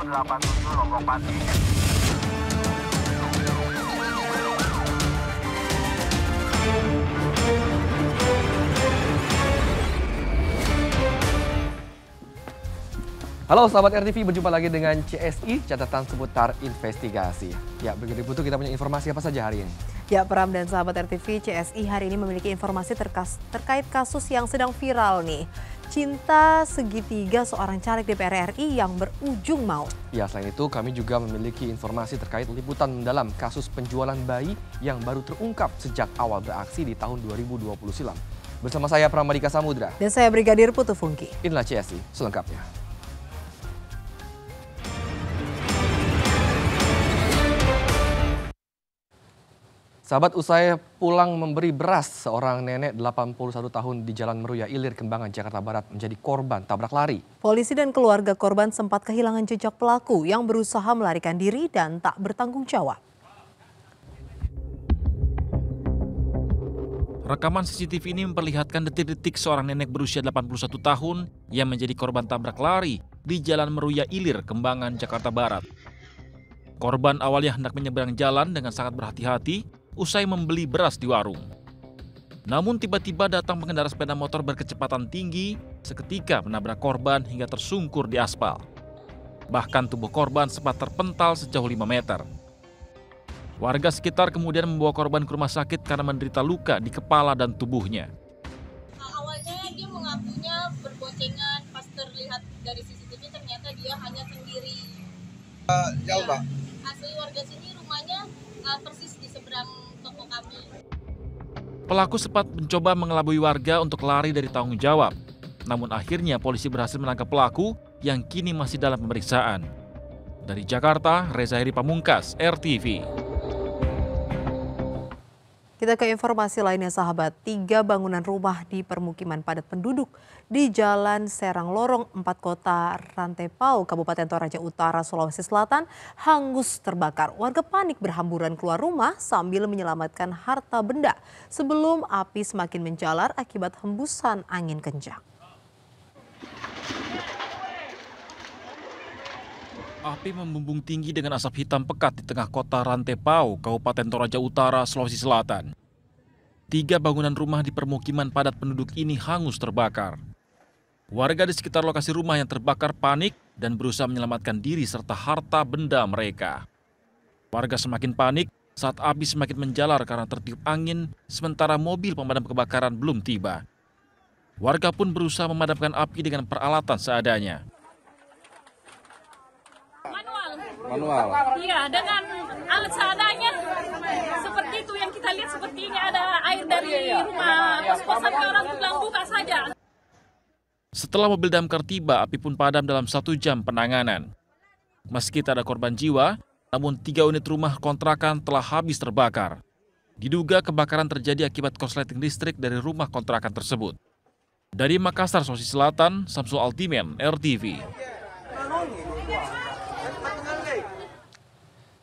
287 Lombok Pati. Halo sahabat RTV, berjumpa lagi dengan CSI, catatan seputar investigasi. Ya, begitu Putu, kita punya informasi apa saja hari ini? Ya, Pram dan sahabat RTV, CSI hari ini memiliki informasi terkait kasus yang sedang viral nih. Cinta segitiga seorang caleg DPR RI yang berujung maut. Ya, selain itu kami juga memiliki informasi terkait liputan mendalam kasus penjualan bayi yang baru terungkap sejak awal beraksi di tahun 2020 silam. Bersama saya Pramadika Samudra. Dan saya Brigadir Putu Fungki. Inilah CSI selengkapnya. Sahabat, usai pulang memberi beras, seorang nenek 81 tahun di Jalan Meruya Ilir, Kembangan, Jakarta Barat menjadi korban tabrak lari. Polisi dan keluarga korban sempat kehilangan jejak pelaku yang berusaha melarikan diri dan tak bertanggung jawab. Rekaman CCTV ini memperlihatkan detik-detik seorang nenek berusia 81 tahun yang menjadi korban tabrak lari di Jalan Meruya Ilir, Kembangan, Jakarta Barat. Korban awalnya hendak menyeberang jalan dengan sangat berhati-hati usai membeli beras di warung. Namun tiba-tiba datang pengendara sepeda motor berkecepatan tinggi seketika menabrak korban hingga tersungkur di aspal. Bahkan tubuh korban sempat terpental sejauh 5 meter. Warga sekitar kemudian membawa korban ke rumah sakit karena menderita luka di kepala dan tubuhnya. Awalnya dia mengakunya berboncengan, pas terlihat dari CCTV ternyata dia hanya sendiri. Jauh, Pak? Asli warga sini, rumahnya persis di seberang toko kami. Pelaku sempat mencoba mengelabui warga untuk lari dari tanggung jawab. Namun akhirnya polisi berhasil menangkap pelaku yang kini masih dalam pemeriksaan. Dari Jakarta, Reza Heri Pamungkas, RTV. Kita ke informasi lainnya sahabat, 3 bangunan rumah di permukiman padat penduduk di Jalan Serang Lorong 4 Kota Rantepao, Kabupaten Toraja Utara, Sulawesi Selatan hangus terbakar. Warga panik berhamburan keluar rumah sambil menyelamatkan harta benda sebelum api semakin menjalar akibat hembusan angin kencang. Api membumbung tinggi dengan asap hitam pekat di tengah kota Rantepao, Kabupaten Toraja Utara, Sulawesi Selatan. 3 bangunan rumah di permukiman padat penduduk ini hangus terbakar. Warga di sekitar lokasi rumah yang terbakar panik dan berusaha menyelamatkan diri serta harta benda mereka. Warga semakin panik saat api semakin menjalar karena tertiup angin, sementara mobil pemadam kebakaran belum tiba. Warga pun berusaha memadamkan api dengan peralatan seadanya. Manual. Iya, dengan alat seadanya. Seperti itu yang kita lihat, seperti ini ada air dari rumah kos-kosan, orang bilang buka saja. Setelah mobil damkar tiba, api pun padam dalam 1 jam penanganan. Meski tak ada korban jiwa, namun 3 unit rumah kontrakan telah habis terbakar. Diduga kebakaran terjadi akibat korsleting listrik dari rumah kontrakan tersebut. Dari Makassar, Sulawesi Selatan, Samsul Altimen, RTV.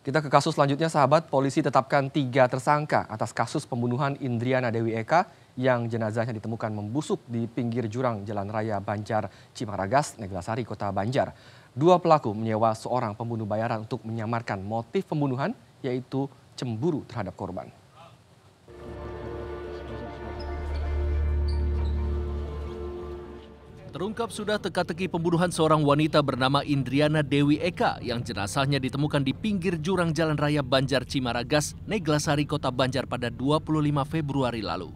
Kita ke kasus selanjutnya sahabat, polisi tetapkan 3 tersangka atas kasus pembunuhan Indriana Dewi Eka yang jenazahnya ditemukan membusuk di pinggir jurang Jalan Raya Banjar Cimaragas, Neglasari, Kota Banjar. 2 pelaku menyewa seorang pembunuh bayaran untuk menyamarkan motif pembunuhan, yaitu cemburu terhadap korban. Terungkap sudah teka-teki pembunuhan seorang wanita bernama Indriana Dewi Eka yang jenazahnya ditemukan di pinggir jurang Jalan Raya Banjar Cimaragas, Neglasari, Kota Banjar pada 25 Februari lalu.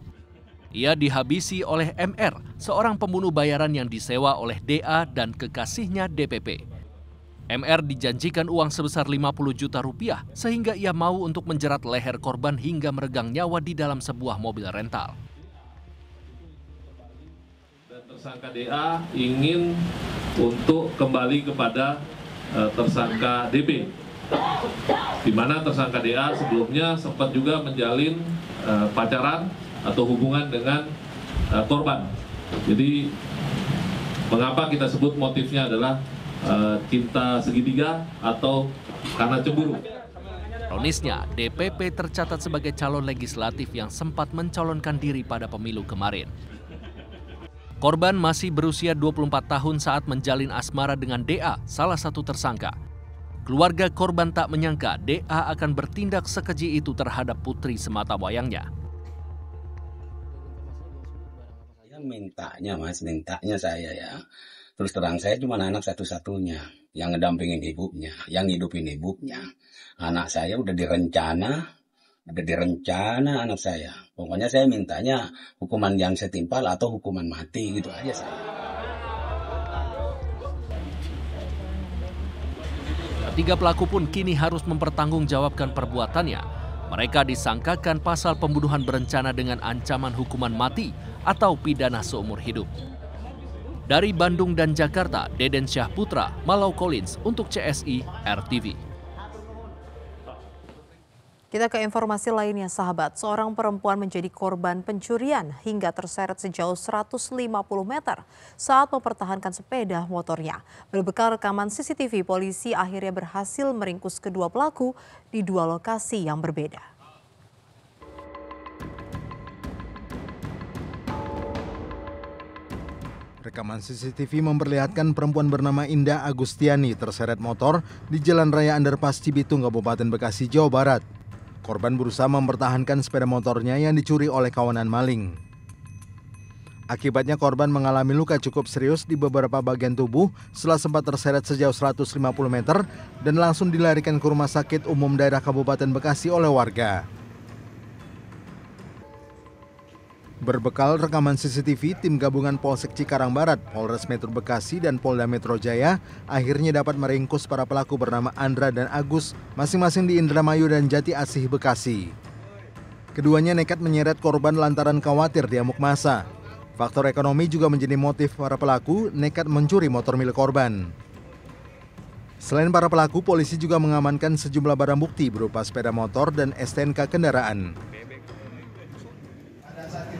Ia dihabisi oleh MR, seorang pembunuh bayaran yang disewa oleh DA dan kekasihnya DPP. MR dijanjikan uang sebesar 50 juta rupiah sehingga ia mau untuk menjerat leher korban hingga meregang nyawa di dalam sebuah mobil rental. Tersangka DA ingin untuk kembali kepada tersangka DB, di mana tersangka DA sebelumnya sempat juga menjalin pacaran atau hubungan dengan korban. Jadi mengapa kita sebut motifnya adalah cinta segitiga atau karena cemburu. Ironisnya, DPP tercatat sebagai calon legislatif yang sempat mencalonkan diri pada pemilu kemarin. Korban masih berusia 24 tahun saat menjalin asmara dengan DA, salah satu tersangka. Keluarga korban tak menyangka DA akan bertindak sekeji itu terhadap putri semata wayangnya. Mintanya saya ya. Terus terang saya cuma anak satu-satunya yang ngedampingin ibunya, yang hidupin ibunya. Anak saya udah direncana anak saya. Pokoknya saya mintanya hukuman yang setimpal atau hukuman mati gitu aja saya. Ketiga pelaku pun kini harus mempertanggungjawabkan perbuatannya. Mereka disangkakan pasal pembunuhan berencana dengan ancaman hukuman mati atau pidana seumur hidup. Dari Bandung dan Jakarta, Deden Syahputra, Malau Collins untuk CSI RTV. Kita ke informasi lainnya, sahabat. Seorang perempuan menjadi korban pencurian hingga terseret sejauh 150 meter saat mempertahankan sepeda motornya. Berbekal rekaman CCTV, polisi akhirnya berhasil meringkus kedua pelaku di dua lokasi yang berbeda. Rekaman CCTV memperlihatkan perempuan bernama Indah Agustiani terseret motor di Jalan Raya Underpass Cibitung, Kabupaten Bekasi, Jawa Barat. Korban berusaha mempertahankan sepeda motornya yang dicuri oleh kawanan maling. Akibatnya korban mengalami luka cukup serius di beberapa bagian tubuh setelah sempat terseret sejauh 150 meter dan langsung dilarikan ke Rumah Sakit Umum Daerah Kabupaten Bekasi oleh warga. Berbekal rekaman CCTV, tim gabungan Polsek Cikarang Barat, Polres Metro Bekasi, dan Polda Metro Jaya akhirnya dapat meringkus para pelaku bernama Andra dan Agus, masing-masing di Indramayu dan Jati Asih, Bekasi. Keduanya nekat menyeret korban lantaran khawatir diamuk massa. Faktor ekonomi juga menjadi motif para pelaku nekat mencuri motor milik korban. Selain para pelaku, polisi juga mengamankan sejumlah barang bukti berupa sepeda motor dan STNK kendaraan.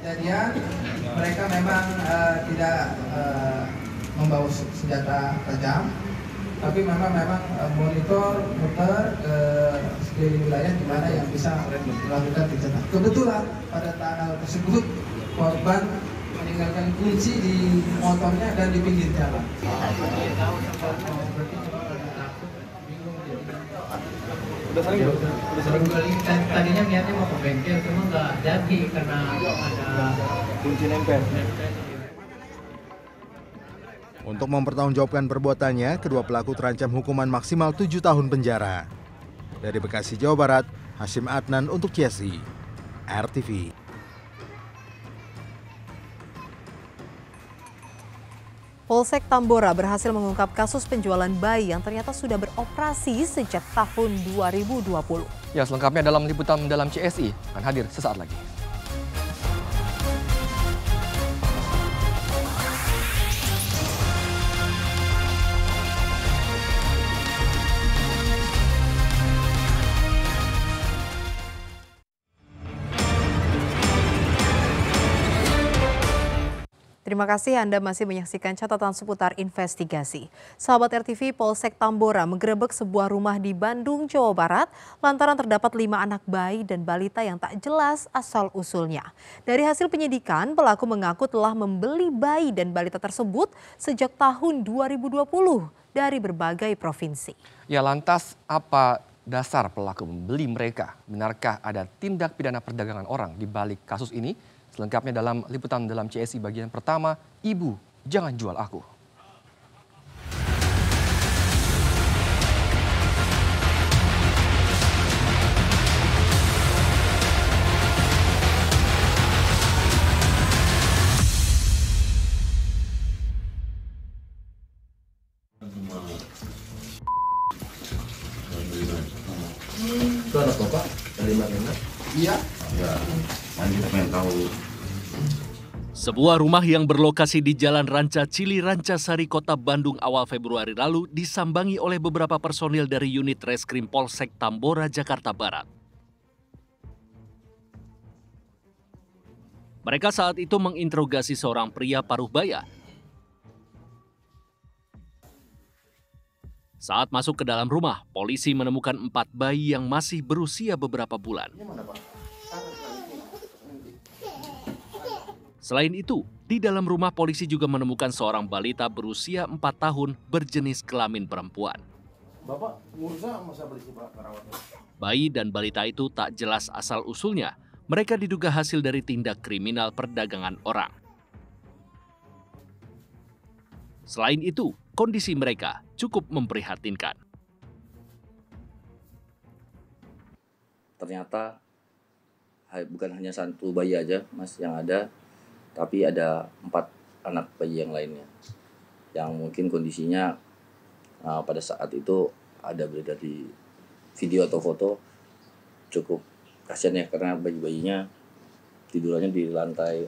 Kejadian mereka memang tidak membawa senjata tajam, tapi memang monitor muter ke sekeliling wilayah di mana yang bisa melakukan kejahatan. Kebetulan pada tanggal tersebut korban meninggalkan kunci di motornya dan di pinggir jalan. Udah sering tadinya niatnya mau ke bengkel, cuma nggak jadi karena ada kunci nempel. Untuk mempertanggungjawabkan perbuatannya, kedua pelaku terancam hukuman maksimal 7 tahun penjara. Dari Bekasi, Jawa Barat, Hashim Adnan untuk CSI RTV. Polsek Tambora berhasil mengungkap kasus penjualan bayi yang ternyata sudah beroperasi sejak tahun 2020. Ya, selengkapnya dalam liputan dalam CSI akan hadir sesaat lagi. Terima kasih Anda masih menyaksikan catatan seputar investigasi. Sahabat RTV, Polsek Tambora menggerebek sebuah rumah di Bandung, Jawa Barat lantaran terdapat 5 anak bayi dan balita yang tak jelas asal-usulnya. Dari hasil penyidikan, pelaku mengaku telah membeli bayi dan balita tersebut sejak tahun 2020 dari berbagai provinsi. Ya, lantas apa dasar pelaku membeli mereka? Benarkah ada tindak pidana perdagangan orang di balik kasus ini? Selengkapnya dalam liputan dalam CSI bagian pertama, Ibu Jangan Jual Aku. Itu anak bapak dari mana? Iya. Ya, lanjut pengen tahu. Sebuah rumah yang berlokasi di Jalan Ranca Cili, Rancasari, Kota Bandung awal Februari lalu disambangi oleh beberapa personil dari unit Reskrim Polsek Tambora, Jakarta Barat. Mereka saat itu menginterogasi seorang pria paruh baya. Saat masuk ke dalam rumah, polisi menemukan 4 bayi yang masih berusia beberapa bulan. Selain itu, di dalam rumah polisi juga menemukan seorang balita berusia 4 tahun berjenis kelamin perempuan. Bapak ngurusnya masa beli sih Pak perawatnya? Bayi dan balita itu tak jelas asal-usulnya. Mereka diduga hasil dari tindak kriminal perdagangan orang. Selain itu, kondisi mereka cukup memprihatinkan. Ternyata bukan hanya satu bayi aja Mas yang ada, tapi ada 4 anak bayi yang lainnya. Yang mungkin kondisinya pada saat itu ada beredar di video atau foto cukup kasihan ya, karena bayi-bayinya tidurannya di lantai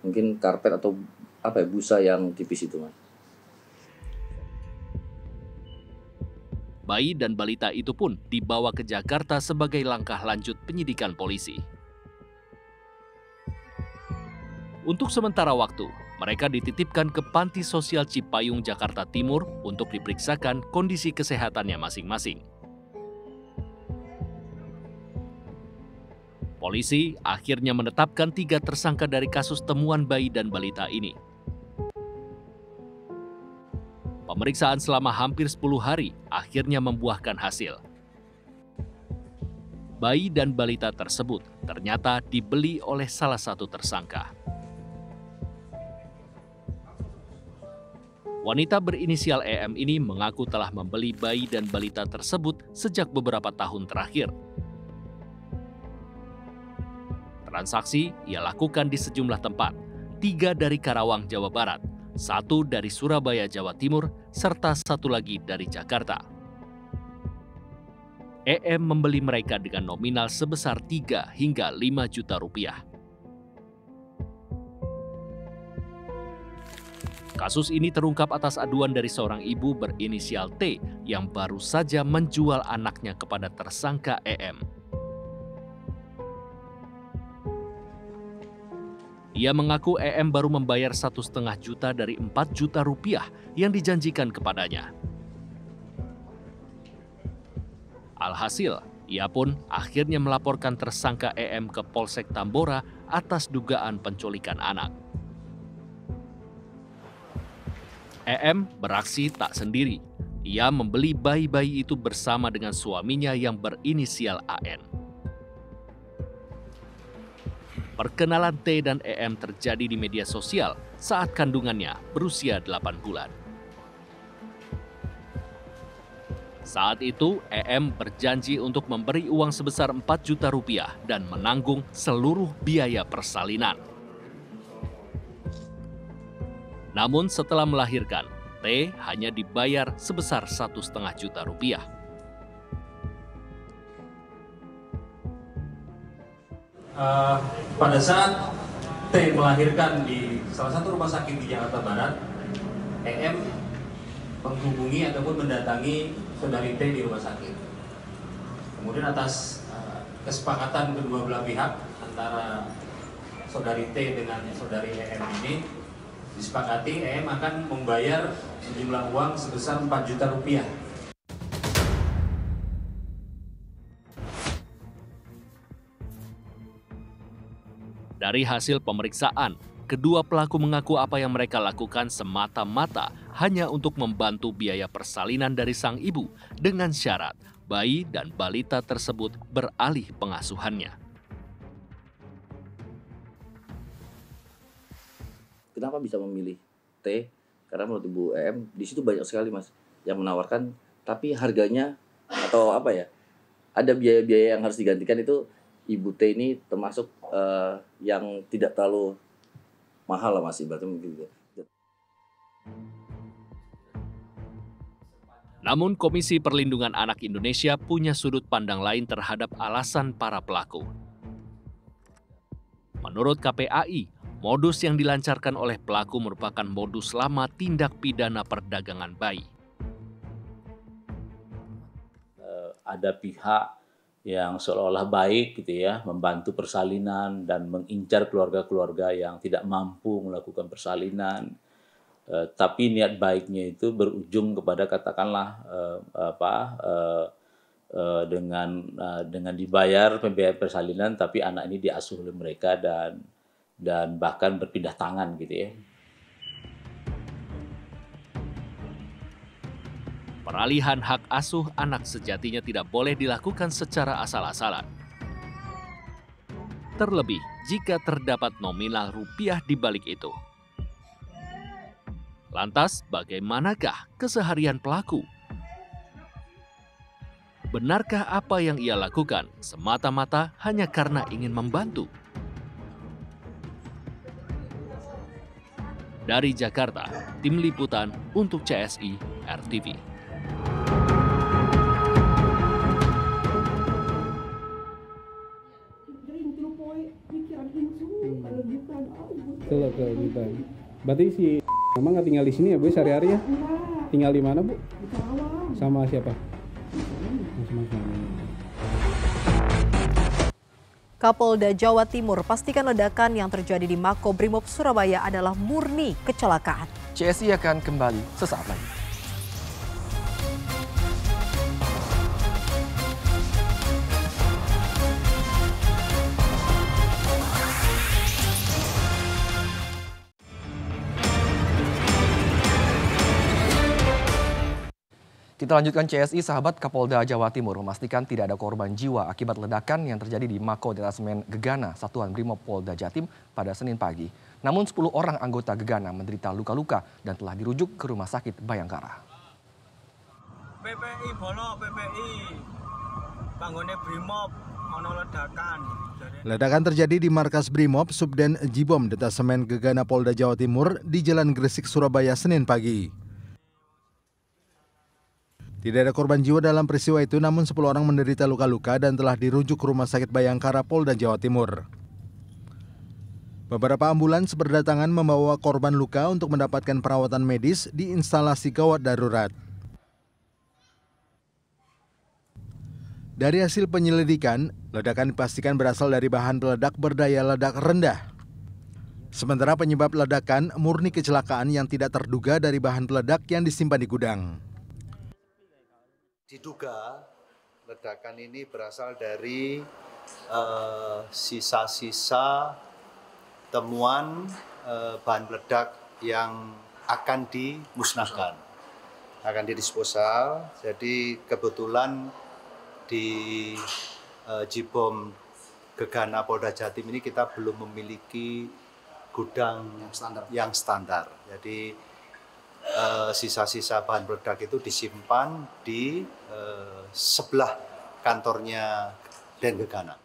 mungkin karpet atau busa yang tipis itu Mas. Bayi dan balita itu pun dibawa ke Jakarta sebagai langkah lanjut penyidikan polisi. Untuk sementara waktu, mereka dititipkan ke Panti Sosial Cipayung, Jakarta Timur untuk diperiksakan kondisi kesehatannya masing-masing. Polisi akhirnya menetapkan 3 tersangka dari kasus temuan bayi dan balita ini. Pemeriksaan selama hampir 10 hari akhirnya membuahkan hasil. Bayi dan balita tersebut ternyata dibeli oleh salah satu tersangka. Wanita berinisial EM ini mengaku telah membeli bayi dan balita tersebut sejak beberapa tahun terakhir. Transaksi ia lakukan di sejumlah tempat, 3 dari Karawang, Jawa Barat, 1 dari Surabaya, Jawa Timur, serta 1 lagi dari Jakarta. EM membeli mereka dengan nominal sebesar 3 hingga 5 juta rupiah. Kasus ini terungkap atas aduan dari seorang ibu berinisial T yang baru saja menjual anaknya kepada tersangka EM. Ia mengaku EM baru membayar 1,5 juta dari 4 juta rupiah yang dijanjikan kepadanya. Alhasil, ia pun akhirnya melaporkan tersangka EM ke Polsek Tambora atas dugaan penculikan anak. EM beraksi tak sendiri. Ia membeli bayi-bayi itu bersama dengan suaminya yang berinisial AN. Perkenalan T dan EM terjadi di media sosial saat kandungannya berusia 8 bulan. Saat itu, EM berjanji untuk memberi uang sebesar 4 juta rupiah dan menanggung seluruh biaya persalinan. Namun setelah melahirkan, T hanya dibayar sebesar 1,5 juta rupiah. Pada saat T melahirkan di salah satu rumah sakit di Jakarta Barat, EM menghubungi ataupun mendatangi saudari T di rumah sakit. Kemudian atas kesepakatan kedua belah pihak antara saudari T dengan saudari EM ini, disepakati EM akan membayar sejumlah uang sebesar 4 juta rupiah. Dari hasil pemeriksaan, kedua pelaku mengaku apa yang mereka lakukan semata-mata hanya untuk membantu biaya persalinan dari sang ibu dengan syarat bayi dan balita tersebut beralih pengasuhannya. Kenapa bisa memilih T? Karena menurut Ibu EM, di situ banyak sekali Mas yang menawarkan, tapi harganya atau ada biaya-biaya yang harus digantikan itu. Ibu T ini termasuk yang tidak terlalu mahal lah Mas, ibaratnya begitu. Namun Komisi Perlindungan Anak Indonesia punya sudut pandang lain terhadap alasan para pelaku. Menurut KPAI, modus yang dilancarkan oleh pelaku merupakan modus lama tindak pidana perdagangan bayi. Ada pihak yang seolah-olah baik gitu ya, membantu persalinan dan mengincar keluarga-keluarga yang tidak mampu melakukan persalinan. Tapi niat baiknya itu berujung kepada katakanlah dengan dibayar pembiayaan persalinan, tapi anak ini diasuh oleh mereka dan bahkan berpindah tangan gitu ya. Peralihan hak asuh anak sejatinya tidak boleh dilakukan secara asal-asalan. Terlebih jika terdapat nominal rupiah di balik itu. Lantas, bagaimanakah keseharian pelaku? Benarkah apa yang ia lakukan semata-mata hanya karena ingin membantu? Dari Jakarta, tim liputan untuk CSI RTV. Berarti si Mama nggak tinggal di sini ya Bu sehari-hari ya? Tinggal di mana Bu? Sama siapa? Sama suami. Kapolda Jawa Timur pastikan ledakan yang terjadi di Makobrimob Surabaya adalah murni kecelakaan. CSI akan kembali sesaat lagi. Kita lanjutkan CSI, sahabat. Kapolda Jawa Timur memastikan tidak ada korban jiwa akibat ledakan yang terjadi di Mako Detasemen Gegana, Satuan Brimob Polda Jatim pada Senin pagi. Namun 10 orang anggota Gegana menderita luka-luka dan telah dirujuk ke Rumah Sakit Bayangkara. PPI Bolo, PPI, bangunnya Brimob, ono ledakan. Ledakan terjadi di markas Brimob Subden Jibom Detasemen Gegana Polda Jawa Timur di Jalan Gresik, Surabaya, Senin pagi. Tidak ada korban jiwa dalam peristiwa itu, namun 10 orang menderita luka-luka dan telah dirujuk ke Rumah Sakit Bayangkara Polda Jawa Timur. Beberapa ambulans berdatangan membawa korban luka untuk mendapatkan perawatan medis di instalasi gawat darurat. Dari hasil penyelidikan, ledakan dipastikan berasal dari bahan peledak berdaya ledak rendah. Sementara penyebab ledakan murni kecelakaan yang tidak terduga dari bahan peledak yang disimpan di gudang. Diduga ledakan ini berasal dari sisa-sisa temuan bahan peledak yang akan dimusnahkan, akan didisposal. Jadi kebetulan di Jibom Gegana Polda Jatim ini kita belum memiliki gudang yang standar. Jadi sisa-sisa bahan peledak itu disimpan di sebelah kantornya Den Gegana.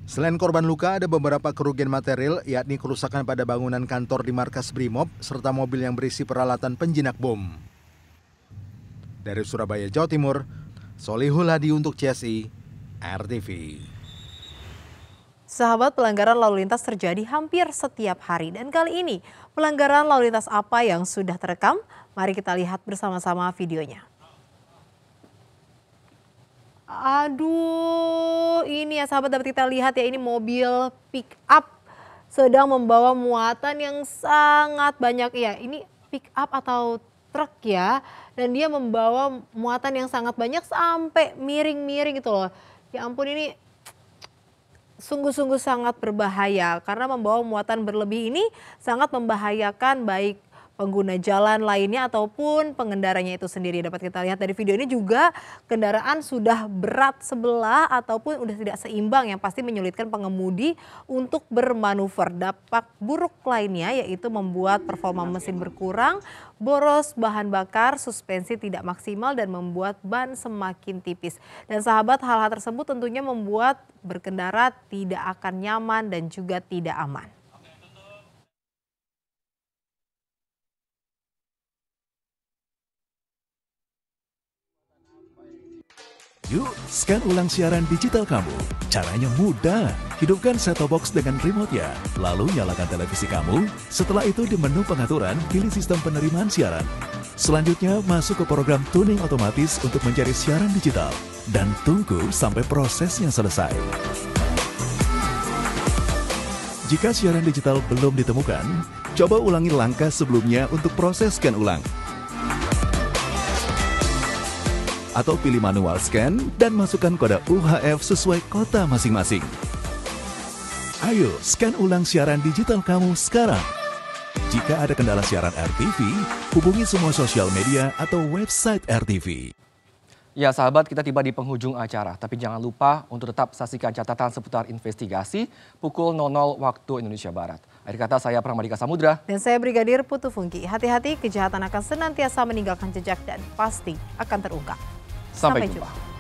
Selain korban luka, ada beberapa kerugian material, yakni kerusakan pada bangunan kantor di markas Brimob serta mobil yang berisi peralatan penjinak bom. Dari Surabaya, Jawa Timur, Solihul Hadi untuk CSI RTV. Sahabat, pelanggaran lalu lintas terjadi hampir setiap hari. Dan kali ini, pelanggaran lalu lintas apa yang sudah terekam? Mari kita lihat bersama-sama videonya. Aduh, ini ya sahabat, dapat kita lihat ya, ini mobil pick up sedang membawa muatan yang sangat banyak. Ya, ini pick up atau truk ya. Dan dia membawa muatan yang sangat banyak sampai miring-miring gitu loh. Ya ampun, ini sungguh-sungguh sangat berbahaya karena membawa muatan berlebih ini sangat membahayakan baik pengguna jalan lainnya ataupun pengendaranya itu sendiri. Dapat kita lihat dari video ini juga kendaraan sudah berat sebelah ataupun udah tidak seimbang yang pasti menyulitkan pengemudi untuk bermanuver. Dampak buruk lainnya yaitu membuat performa mesin berkurang, boros bahan bakar, suspensi tidak maksimal dan membuat ban semakin tipis. Dan sahabat, hal-hal tersebut tentunya membuat berkendara tidak akan nyaman dan juga tidak aman. Yuk, scan ulang siaran digital kamu. Caranya mudah. Hidupkan set-top box dengan remote-nya. Lalu nyalakan televisi kamu. Setelah itu di menu pengaturan, pilih sistem penerimaan siaran. Selanjutnya masuk ke program tuning otomatis untuk mencari siaran digital. Dan tunggu sampai prosesnya selesai. Jika siaran digital belum ditemukan, coba ulangi langkah sebelumnya untuk proses scan ulang. Atau pilih manual scan dan masukkan kode UHF sesuai kota masing-masing. Ayo, scan ulang siaran digital kamu sekarang. Jika ada kendala siaran RTV, hubungi semua sosial media atau website RTV. Ya sahabat, kita tiba di penghujung acara, tapi jangan lupa untuk tetap saksikan catatan seputar investigasi pukul 00 waktu Indonesia Barat. Akhir kata saya Pramadika Samudra. Dan saya Brigadir Putu Fungki. Hati-hati, kejahatan akan senantiasa meninggalkan jejak dan pasti akan terungkap. Sampai jumpa.